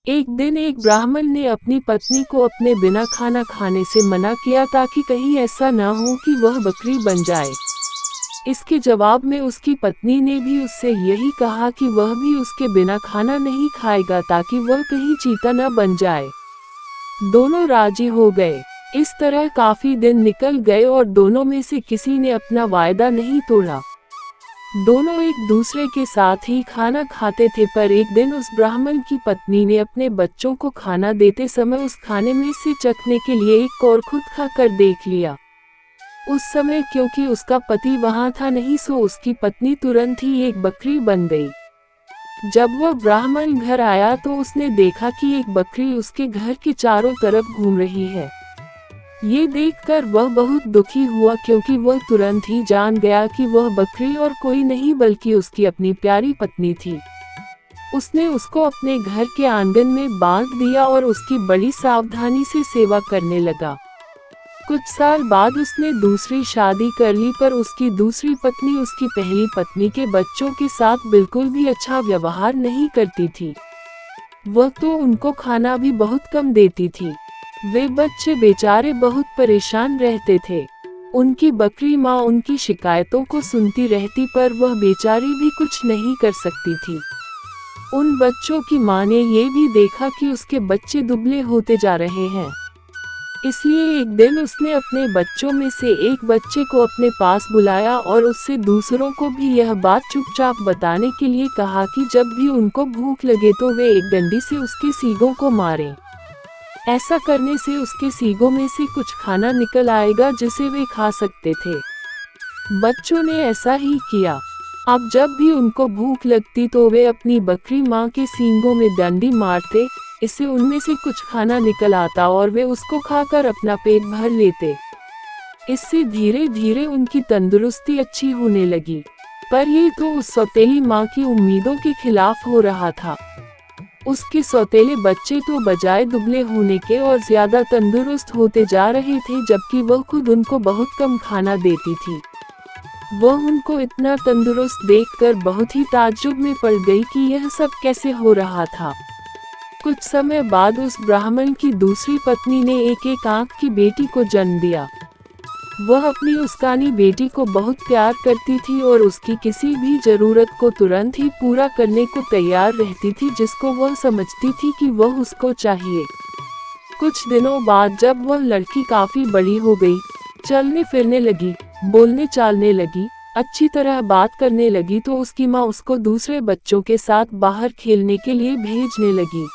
एक दिन एक ब्राह्मण ने अपनी पत्नी को अपने बिना खाना खाने से मना किया ताकि कहीं ऐसा न हो कि वह बकरी बन जाए। इसके जवाब में उसकी पत्नी ने भी उससे यही कहा कि वह भी उसके बिना खाना नहीं खाएगा ताकि वह कहीं चीता न बन जाए। दोनों राजी हो गए। इस तरह काफी दिन निकल गए और दोनों में से किसी ने अपना वायदा नहीं तोड़ा। दोनों एक दूसरे के साथ ही खाना खाते थे, पर एक दिन उस ब्राह्मण की पत्नी ने अपने बच्चों को खाना देते समय उस खाने में से चखने के लिए एक और खुद खाकर देख लिया। उस समय क्योंकि उसका पति वहां था नहीं, सो उसकी पत्नी तुरंत ही एक बकरी बन गई। जब वह ब्राह्मण घर आया तो उसने देखा कि एक बकरी उसके घर के चारों तरफ घूम रही है। ये देखकर वह बहुत दुखी हुआ क्योंकि वह तुरंत ही जान गया कि वह बकरी और कोई नहीं बल्कि उसकी अपनी प्यारी पत्नी थी। उसने उसको अपने घर के आंगन में बांध दिया और उसकी बड़ी सावधानी से सेवा करने लगा। कुछ साल बाद उसने दूसरी शादी कर ली, पर उसकी दूसरी पत्नी उसकी पहली पत्नी के बच्चों के साथ बिल्कुल भी अच्छा व्यवहार नहीं करती थी। वह तो उनको खाना भी बहुत कम देती थी। वे बच्चे बेचारे बहुत परेशान रहते थे। उनकी बकरी माँ उनकी शिकायतों को सुनती रहती, पर वह बेचारी भी कुछ नहीं कर सकती थी। उन बच्चों की माँ ने ये भी देखा कि उसके बच्चे दुबले होते जा रहे हैं, इसलिए एक दिन उसने अपने बच्चों में से एक बच्चे को अपने पास बुलाया और उससे दूसरों को भी यह बात चुपचाप बताने के लिए कहा कि जब भी उनको भूख लगे तो वे एक डंडी से उसके सींगों को मारें। ऐसा करने से उसके सींगों में से कुछ खाना निकल आएगा जिसे वे खा सकते थे। बच्चों ने ऐसा ही किया। अब जब भी उनको भूख लगती तो वे अपनी बकरी माँ के सींगों में डंडी मारते, इससे उनमें से कुछ खाना निकल आता और वे उसको खाकर अपना पेट भर लेते। इससे धीरे धीरे उनकी तंदुरुस्ती अच्छी होने लगी। पर ये तो उस सौतेली माँ की उम्मीदों के खिलाफ हो रहा था। उसके सौतेले बच्चे तो बजाय दुबले होने के और ज्यादा तंदुरुस्त होते जा रहे थे, जबकि वह खुद उनको बहुत कम खाना देती थी। वह उनको इतना तंदुरुस्त देखकर बहुत ही ताज्जुब में पड़ गई कि यह सब कैसे हो रहा था। कुछ समय बाद उस ब्राह्मण की दूसरी पत्नी ने एक आंख की बेटी को जन्म दिया। वह अपनी उसकानी बेटी को बहुत प्यार करती थी और उसकी किसी भी जरूरत को तुरंत ही पूरा करने को तैयार रहती थी, जिसको वह समझती थी कि वह उसको चाहिए। कुछ दिनों बाद जब वह लड़की काफी बड़ी हो गई, चलने फिरने लगी, बोलने चालने लगी, अच्छी तरह बात करने लगी, तो उसकी माँ उसको दूसरे बच्चों के साथ बाहर खेलने के लिए भेजने लगी।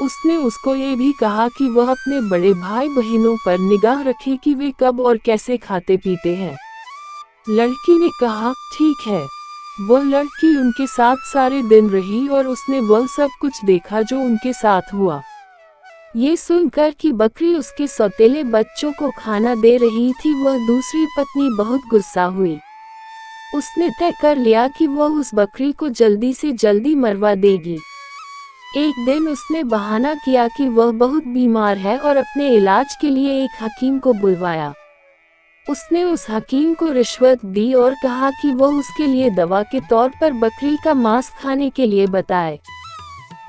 उसने उसको ये भी कहा कि वह अपने बड़े भाई बहनों पर निगाह रखे कि वे कब और कैसे खाते पीते हैं। लड़की ने कहा ठीक है। वह लड़की उनके साथ सारे दिन रही और उसने वह सब कुछ देखा जो उनके साथ हुआ। ये सुनकर कि बकरी उसके सौतेले बच्चों को खाना दे रही थी, वह दूसरी पत्नी बहुत गुस्सा हुई। उसने तय कर लिया कि वह उस बकरी को जल्दी से जल्दी मरवा देगी। एक दिन उसने बहाना किया कि वह बहुत बीमार है और अपने इलाज के लिए एक हकीम को बुलवाया। उसने उस हकीम को रिश्वत दी और कहा कि वह उसके लिए दवा के तौर पर बकरी का मांस खाने के लिए बताए।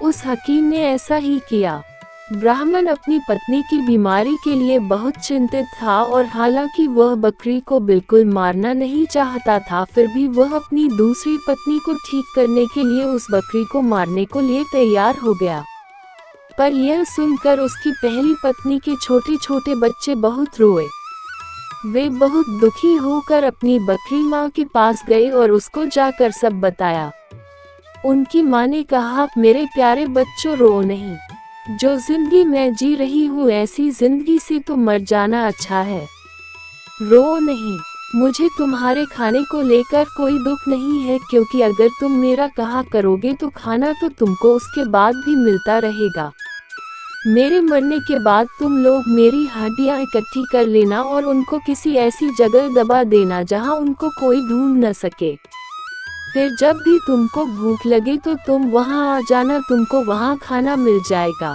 उस हकीम ने ऐसा ही किया। ब्राह्मण अपनी पत्नी की बीमारी के लिए बहुत चिंतित था और हालांकि वह बकरी को बिल्कुल मारना नहीं चाहता था, फिर भी वह अपनी दूसरी पत्नी को ठीक करने के लिए उस बकरी को मारने को लिए तैयार हो गया। पर यह सुनकर उसकी पहली पत्नी के छोटे छोटे बच्चे बहुत रोए। वे बहुत दुखी होकर अपनी बकरी माँ के पास गए और उसको जाकर सब बताया। उनकी माँ ने कहा, मेरे प्यारे बच्चों रो नहीं, जो जिंदगी मैं जी रही हूँ ऐसी जिंदगी से तो मर जाना अच्छा है। रो नहीं, मुझे तुम्हारे खाने को लेकर कोई दुख नहीं है, क्योंकि अगर तुम मेरा कहा करोगे तो खाना तो तुमको उसके बाद भी मिलता रहेगा। मेरे मरने के बाद तुम लोग मेरी हड्डियाँ इकट्ठी कर लेना और उनको किसी ऐसी जगह दबा देना जहाँ उनको कोई ढूंढ न सके। फिर जब भी तुमको भूख लगे तो तुम वहां आ जाना, तुमको वहां खाना मिल जाएगा।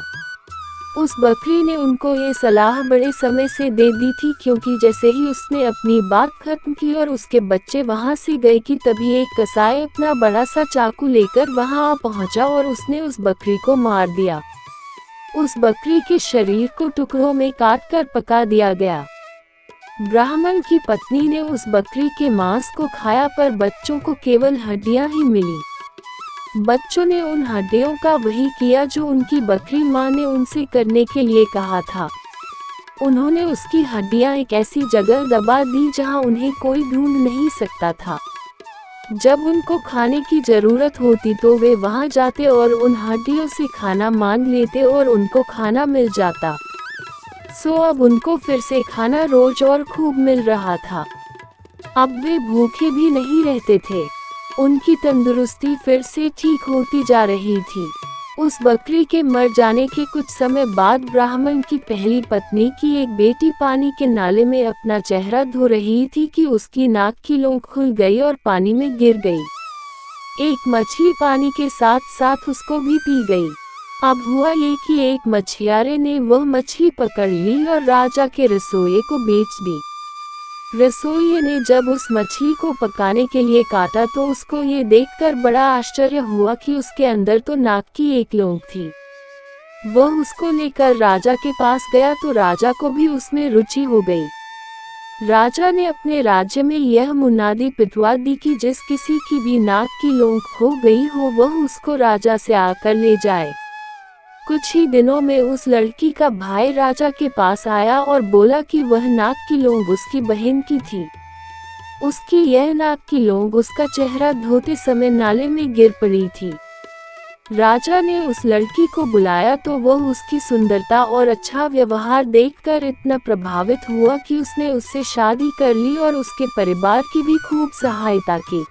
उस बकरी ने उनको ये सलाह बड़े समय से दे दी थी, क्योंकि जैसे ही उसने अपनी बात खत्म की और उसके बच्चे वहां से गए कि तभी एक कसाई अपना बड़ा सा चाकू लेकर वहां आ पहुंचा और उसने उस बकरी को मार दिया। उस बकरी के शरीर को टुकड़ों में काट कर पका दिया गया। ब्राह्मण की पत्नी ने उस बकरी के मांस को खाया, पर बच्चों को केवल हड्डियां ही मिली। बच्चों ने उन हड्डियों का वही किया जो उनकी बकरी माँ ने उनसे करने के लिए कहा था। उन्होंने उसकी हड्डियां एक ऐसी जगह दबा दी जहां उन्हें कोई ढूंढ नहीं सकता था। जब उनको खाने की जरूरत होती तो वे वहां जाते और उन हड्डियों से खाना मांग लेते और उनको खाना मिल जाता। सो अब उनको फिर से खाना रोज और खूब मिल रहा था। अब वे भूखे भी नहीं रहते थे। उनकी तंदुरुस्ती फिर से ठीक होती जा रही थी। उस बकरी के मर जाने के कुछ समय बाद ब्राह्मण की पहली पत्नी की एक बेटी पानी के नाले में अपना चेहरा धो रही थी कि उसकी नाक की लोंग खुल गई और पानी में गिर गई। एक मछली पानी के साथ साथ उसको भी पी गई। अब हुआ ये कि एक मछियारे ने वह मछली पकड़ ली और राजा के रसोइये को बेच दी। रसोइये ने जब उस मछली को पकाने के लिए काटा तो उसको ये देखकर बड़ा आश्चर्य हुआ कि उसके अंदर तो नाक की एक लोंग थी। वह उसको लेकर राजा के पास गया तो राजा को भी उसमें रुचि हो गई। राजा ने अपने राज्य में यह मुनादी पिटवा दी कि जिस किसी की भी नाक की लोंग खो गई हो वह उसको राजा से आकर ले जाए। कुछ ही दिनों में उस लड़की का भाई राजा के पास आया और बोला कि वह नाक की लोंग उसकी बहन की थी। उसकी यह नाक की लोंग उसका चेहरा धोते समय नाले में गिर पड़ी थी। राजा ने उस लड़की को बुलाया तो वह उसकी सुंदरता और अच्छा व्यवहार देखकर इतना प्रभावित हुआ कि उसने उससे शादी कर ली और उसके परिवार की भी खूब सहायता की।